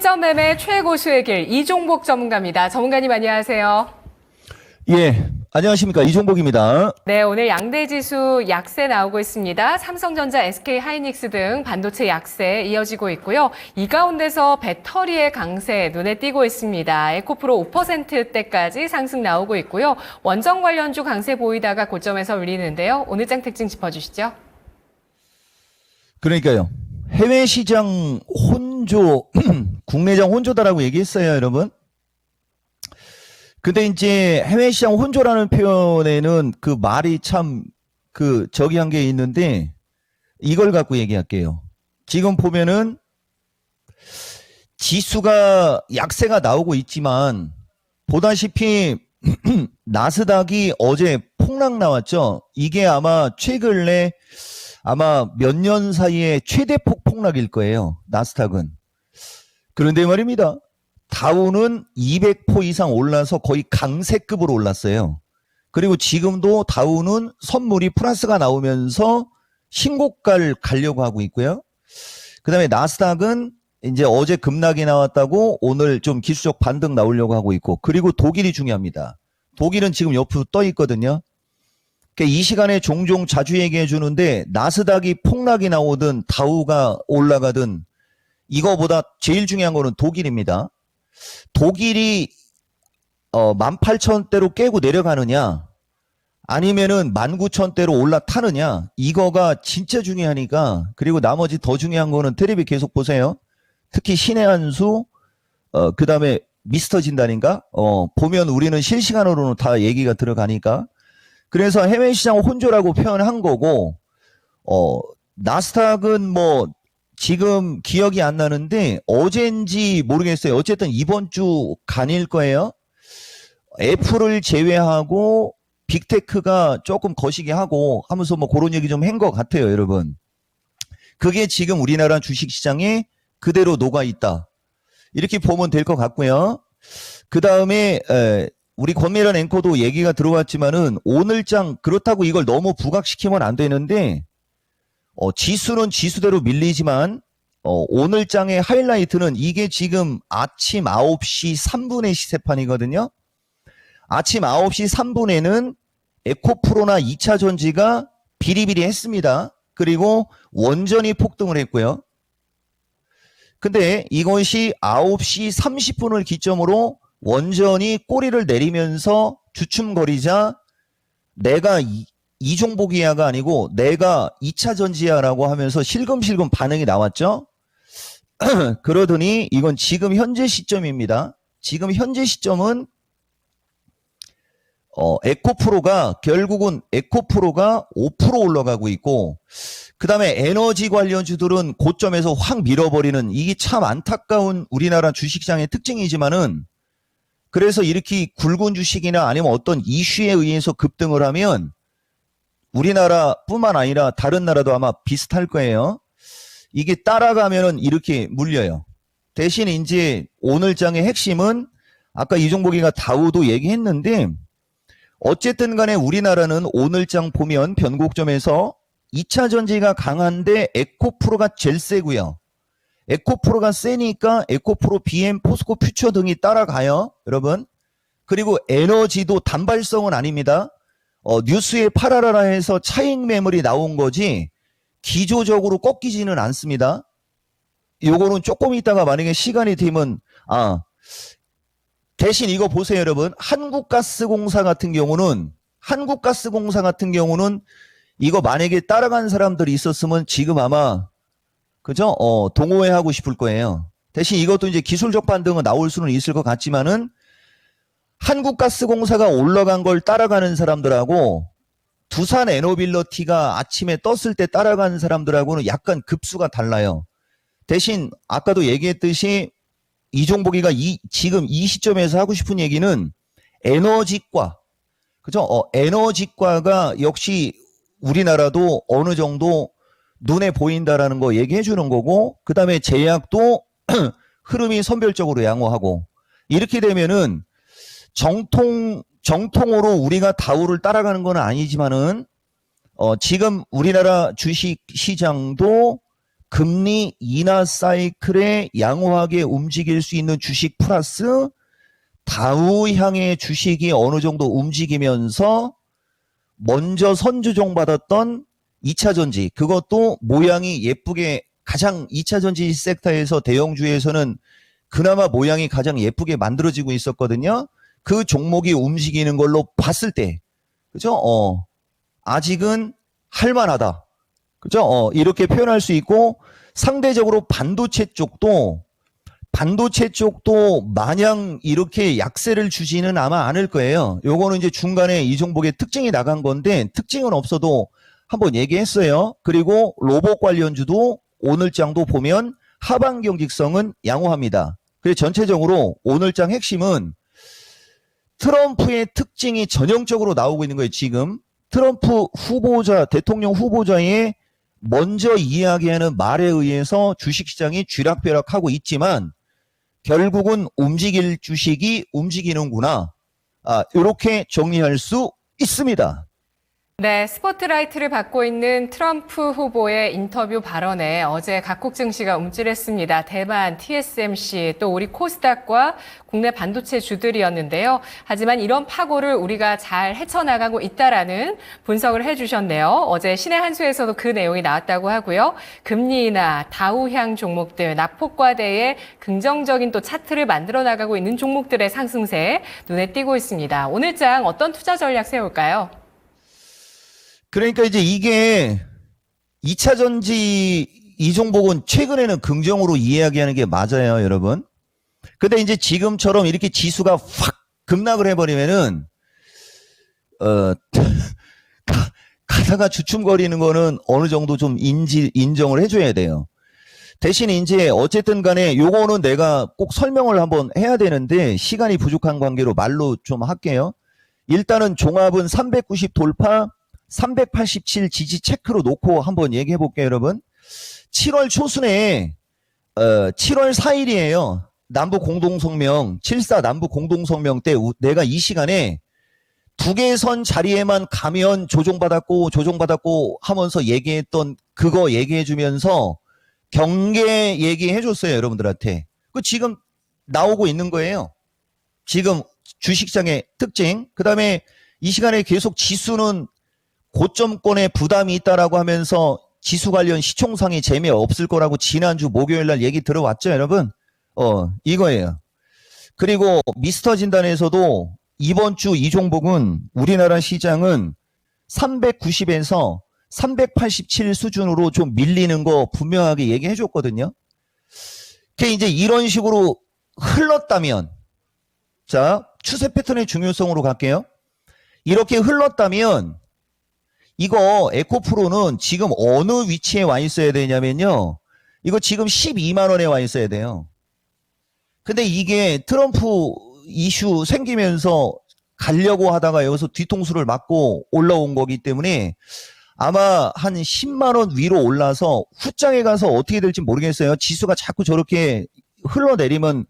실전 매매 최고수의 길 이종복 전문가입니다. 전문가님 안녕하세요. 예, 안녕하십니까. 이종복입니다. 네, 오늘 양대 지수 약세 나오고 있습니다. 삼성전자, SK하이닉스 등 반도체 약세 이어지고 있고요. 이 가운데서 배터리의 강세 눈에 띄고 있습니다. 에코프로 5%대까지 상승 나오고 있고요. 원전 관련주 강세 보이다가 고점에서 울리는데요. 오늘 장 특징 짚어주시죠. 그러니까요. 해외 시장 혼조, 국내장 혼조다라고 얘기했어요, 여러분. 근데 이제 해외 시장 혼조라는 표현에는 그 말이 참 저기 한 게 있는데 이걸 갖고 얘기할게요. 지금 보면은 지수가 약세가 나오고 있지만 보다시피 나스닥이 어제 폭락 나왔죠. 이게 아마 최근에 아마 몇 년 사이에 최대폭 폭락일 거예요. 나스닥은. 그런데 말입니다. 다우는 200포 이상 올라서 거의 강세급으로 올랐어요. 그리고 지금도 다우는 선물이 플러스가 나오면서 신고가를 가려고 하고 있고요. 그 다음에 나스닥은 이제 어제 급락이 나왔다고 오늘 좀 기술적 반등 나오려고 하고 있고, 그리고 독일이 중요합니다. 독일은 지금 옆으로 떠 있거든요. 그러니까 이 시간에 종종 자주 얘기해 주는데 나스닥이 폭락이 나오든 다우가 올라가든 이거보다 제일 중요한 거는 독일입니다. 독일이 18,000대로 깨고 내려가느냐 아니면은 19,000대로 올라타느냐, 이거가 진짜 중요하니까. 그리고 나머지 더 중요한 거는 텔레비 계속 보세요. 특히 신의 한수, 그 다음에 미스터 진단인가? 보면 우리는 실시간으로는 다 얘기가 들어가니까. 그래서 해외 시장 혼조라고 표현한 거고, 나스닥은 뭐 지금 기억이 안 나는데 어젠지 모르겠어요. 어쨌든 이번 주 간일 거예요. 애플을 제외하고 빅테크가 조금 거시기 하고 하면서 뭐 그런 얘기 좀 한 것 같아요, 여러분. 그게 지금 우리나라 주식시장에 그대로 녹아있다, 이렇게 보면 될 것 같고요. 그 다음에 우리 권미란 앵커도 얘기가 들어왔지만은 오늘장 그렇다고 이걸 너무 부각시키면 안 되는데, 지수는 지수대로 밀리지만 오늘장의 하이라이트는 이게 지금 아침 9시 3분의 시세판이거든요. 아침 9시 3분에는 에코프로나 2차전지가 비리비리 했습니다. 그리고 원전이 폭등을 했고요. 근데 이것이 9시 30분을 기점으로 원전이 꼬리를 내리면서 주춤거리자 내가 이종복이야가 아니고 내가 2차전지야라고 하면서 실금실금 반응이 나왔죠. 그러더니 이건 지금 현재 시점입니다. 지금 현재 시점은 에코프로가 결국은 에코프로가 5% 올라가고 있고, 그 다음에 에너지 관련주들은 고점에서 확 밀어버리는, 이게 참 안타까운 우리나라 주식시장의 특징이지만은, 그래서 이렇게 굵은 주식이나 아니면 어떤 이슈에 의해서 급등을 하면 우리나라뿐만 아니라 다른 나라도 아마 비슷할 거예요. 이게 따라가면은 이렇게 물려요. 대신 이제 오늘장의 핵심은 아까 이종복이가 다우도 얘기했는데, 어쨌든 간에 우리나라는 오늘장 보면 변곡점에서 2차전지가 강한데 에코프로가 제일 세고요. 에코프로가 세니까 에코프로, BM, 포스코, 퓨처 등이 따라가요, 여러분. 그리고 에너지도 단발성은 아닙니다. 뉴스에 팔아라라 해서 차익 매물이 나온 거지 기조적으로 꺾이지는 않습니다. 요거는 조금 있다가 만약에 시간이 되면 대신 이거 보세요, 여러분. 한국가스공사 같은 경우는 이거 만약에 따라간 사람들이 있었으면 지금 아마 그죠? 동호회 하고 싶을 거예요. 대신 이것도 이제 기술적 반등은 나올 수는 있을 것 같지만은 한국가스공사가 올라간 걸 따라가는 사람들하고 두산 에너빌러티가 아침에 떴을 때 따라가는 사람들하고는 약간 급수가 달라요. 대신 아까도 얘기했듯이 이종복이가 지금 이 시점에서 하고 싶은 얘기는 에너지과, 그죠? 에너지과가 역시 우리나라도 어느 정도 눈에 보인다라는 거 얘기해 주는 거고, 그 다음에 제약도 흐름이 선별적으로 양호하고, 이렇게 되면은 정통으로 우리가 다우를 따라가는 건 아니지만은 지금 우리나라 주식 시장도 금리 인하 사이클에 양호하게 움직일 수 있는 주식 플러스 다우향의 주식이 어느 정도 움직이면서 먼저 선주종 받았던 2차전지, 그것도 모양이 예쁘게 가장 2차전지 섹터에서 대형주에서는 그나마 모양이 가장 예쁘게 만들어지고 있었거든요. 그 종목이 움직이는 걸로 봤을 때, 그죠? 아직은 할만하다. 그죠? 이렇게 표현할 수 있고, 상대적으로 반도체 쪽도 마냥 이렇게 약세를 주지는 아마 않을 거예요. 요거는 이제 중간에 이 종목의 특징이 나간 건데, 특징은 없어도 한번 얘기했어요. 그리고 로봇 관련주도 오늘장도 보면 하반 경직성은 양호합니다. 그래서 전체적으로 오늘장 핵심은 트럼프의 특징이 전형적으로 나오고 있는 거예요. 지금 트럼프 후보자, 대통령 후보자의 먼저 이야기하는 말에 의해서 주식시장이 쥐락펴락하고 있지만 결국은 움직일 주식이 움직이는구나. 이렇게 정리할 수 있습니다. 네, 스포트라이트를 받고 있는 트럼프 후보의 인터뷰 발언에 어제 각국 증시가 움찔했습니다. 대만, TSMC, 또 우리 코스닥과 국내 반도체 주들이었는데요. 하지만 이런 파고를 우리가 잘 헤쳐나가고 있다라는 분석을 해주셨네요. 어제 신의 한 수에서도 그 내용이 나왔다고 하고요. 금리 인하, 다우향 종목들, 낙폭과대의 긍정적인 또 차트를 만들어 나가고 있는 종목들의 상승세 눈에 띄고 있습니다. 오늘장 어떤 투자 전략 세울까요? 그러니까 이제 이게 2차전지 이 종목은 최근에는 긍정으로 이야기하는 게 맞아요, 여러분. 근데 이제 지금처럼 이렇게 지수가 확 급락을 해버리면은, 가다가 주춤거리는 거는 어느 정도 좀 인정을 해줘야 돼요. 대신 이제 어쨌든 간에 요거는 내가 꼭 설명을 한번 해야 되는데 시간이 부족한 관계로 말로 좀 할게요. 일단은 종합은 390 돌파, 387 지지 체크로 놓고 한번 얘기해 볼게요, 여러분. 7월 초순에 7월 4일이에요. 남북 공동성명 74 남북 공동성명 때 내가 이 시간에 두 개 선 자리에만 가면 조종받았고 하면서 얘기했던 그거 얘기해 주면서 경계 얘기해 줬어요, 여러분들한테. 그 지금 나오고 있는 거예요. 지금 주식시장의 특징. 그다음에 이 시간에 계속 지수는 고점권에 부담이 있다라고 하면서 지수 관련 시총상이 재미없을 거라고 지난주 목요일 날 얘기 들어왔죠, 여러분? 이거예요. 그리고 미스터 진단에서도 이번 주 이 종목은 우리나라 시장은 390에서 387 수준으로 좀 밀리는 거 분명하게 얘기해 줬거든요. 그게 이제 이런 식으로 흘렀다면, 자, 추세 패턴의 중요성으로 갈게요. 이렇게 흘렀다면 이거 에코프로는 지금 어느 위치에 와 있어야 되냐면요. 이거 지금 12만 원에 와 있어야 돼요. 근데 이게 트럼프 이슈 생기면서 가려고 하다가 여기서 뒤통수를 맞고 올라온 거기 때문에 아마 한 10만 원 위로 올라서 후장에 가서 어떻게 될지 모르겠어요. 지수가 자꾸 저렇게 흘러내리면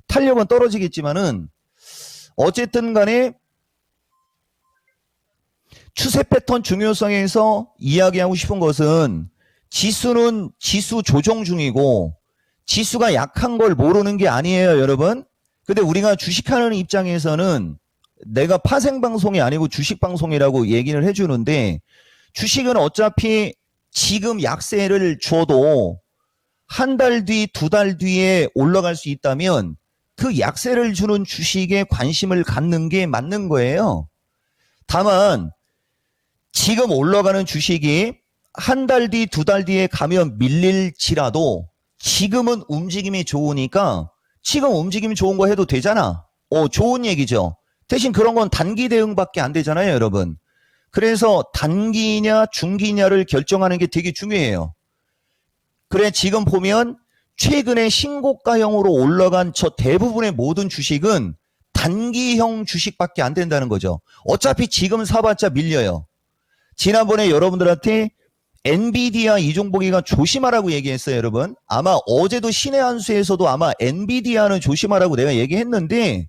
탄력은 떨어지겠지만은 어쨌든 간에 추세 패턴 중요성에서 이야기하고 싶은 것은 지수는 지수 조정 중이고 지수가 약한 걸 모르는 게 아니에요, 여러분. 근데 우리가 주식하는 입장에서는 내가 파생방송이 아니고 주식방송이라고 얘기를 해주는데 주식은 어차피 지금 약세를 줘도 한 달 뒤, 두 달 뒤에 올라갈 수 있다면 그 약세를 주는 주식에 관심을 갖는 게 맞는 거예요. 다만 지금 올라가는 주식이 한 달 뒤, 두 달 뒤에 가면 밀릴지라도 지금은 움직임이 좋으니까 지금 움직임이 좋은 거 해도 되잖아. 좋은 얘기죠. 대신 그런 건 단기 대응밖에 안 되잖아요, 여러분. 그래서 단기냐 중기냐를 결정하는 게 되게 중요해요. 그래 지금 보면 최근에 신고가형으로 올라간 저 대부분의 모든 주식은 단기형 주식밖에 안 된다는 거죠. 어차피 지금 사봤자 밀려요. 지난번에 여러분들한테 엔비디아 이 종목이가 조심하라고 얘기했어요, 여러분. 아마 어제도 신의 한 수에서도 아마 엔비디아는 조심하라고 내가 얘기했는데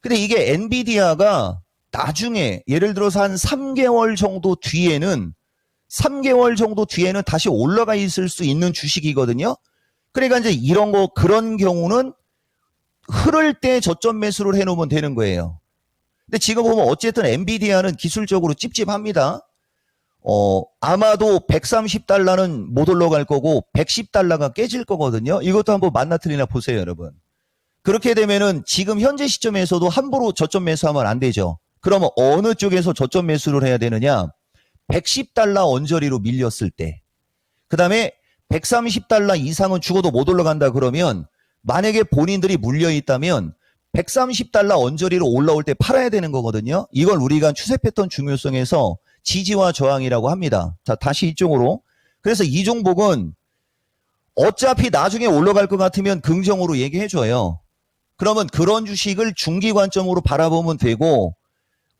근데 이게 엔비디아가 나중에 예를 들어서 한 3개월 정도 뒤에는 3개월 정도 뒤에는 다시 올라가 있을 수 있는 주식이거든요. 그러니까 이제 이런 거, 그런 경우는 흐를 때 저점 매수를 해놓으면 되는 거예요. 근데 지금 보면 어쨌든 엔비디아는 기술적으로 찝찝합니다. 아마도 130달러는 못 올라갈 거고 110달러가 깨질 거거든요. 이것도 한번 만나 틀리나 보세요, 여러분. 그렇게 되면은 지금 현재 시점에서도 함부로 저점 매수하면 안 되죠. 그러면 어느 쪽에서 저점 매수를 해야 되느냐? 110달러 언저리로 밀렸을 때. 그 다음에 130달러 이상은 죽어도 못 올라간다 그러면 만약에 본인들이 물려 있다면 130달러 언저리로 올라올 때 팔아야 되는 거거든요. 이걸 우리가 추세 패턴 중요성에서 지지와 저항이라고 합니다. 자, 다시 이쪽으로. 그래서 이 종목은 어차피 나중에 올라갈 것 같으면 긍정으로 얘기해줘요. 그러면 그런 주식을 중기 관점으로 바라보면 되고,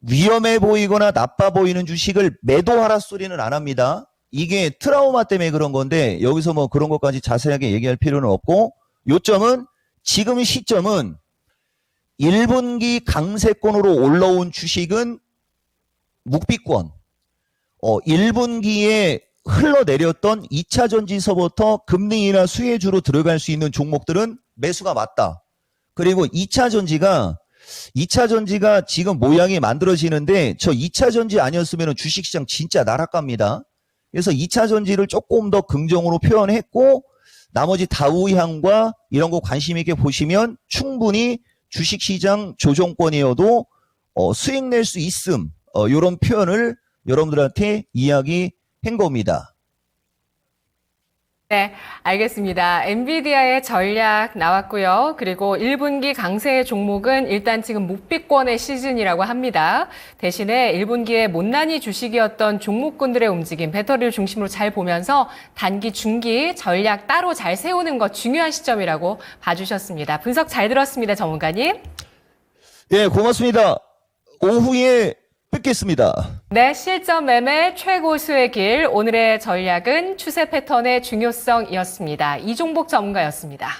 위험해 보이거나 나빠 보이는 주식을 매도하라 소리는 안 합니다. 이게 트라우마 때문에 그런 건데 여기서 뭐 그런 것까지 자세하게 얘기할 필요는 없고, 요점은 지금 시점은 1분기 강세권으로 올라온 주식은 묵비권, 1분기에 흘러내렸던 2차 전지서부터 금리 인하 수혜주로 들어갈 수 있는 종목들은 매수가 맞다. 그리고 2차 전지가 지금 모양이 만들어지는데 저 2차 전지 아니었으면 주식시장 진짜 날아갑니다. 그래서 2차 전지를 조금 더 긍정으로 표현했고, 나머지 다우향과 이런 거 관심 있게 보시면 충분히 주식시장 조정권이어도 수익 낼 수 있음, 이런 표현을 여러분들한테 이야기한 겁니다. 네, 알겠습니다. 엔비디아의 전략 나왔고요. 그리고 1분기 강세의 종목은 일단 지금 묵비권의 시즌이라고 합니다. 대신에 1분기에 못난이 주식이었던 종목군들의 움직임, 배터리를 중심으로 잘 보면서 단기, 중기 전략 따로 잘 세우는 것 중요한 시점이라고 봐주셨습니다. 분석 잘 들었습니다, 전문가님. 예, 고맙습니다. 오후에 뵙겠습니다. 네, 실전 매매 최고수의 길. 오늘의 전략은 추세 패턴의 중요성이었습니다. 이종복 전문가였습니다.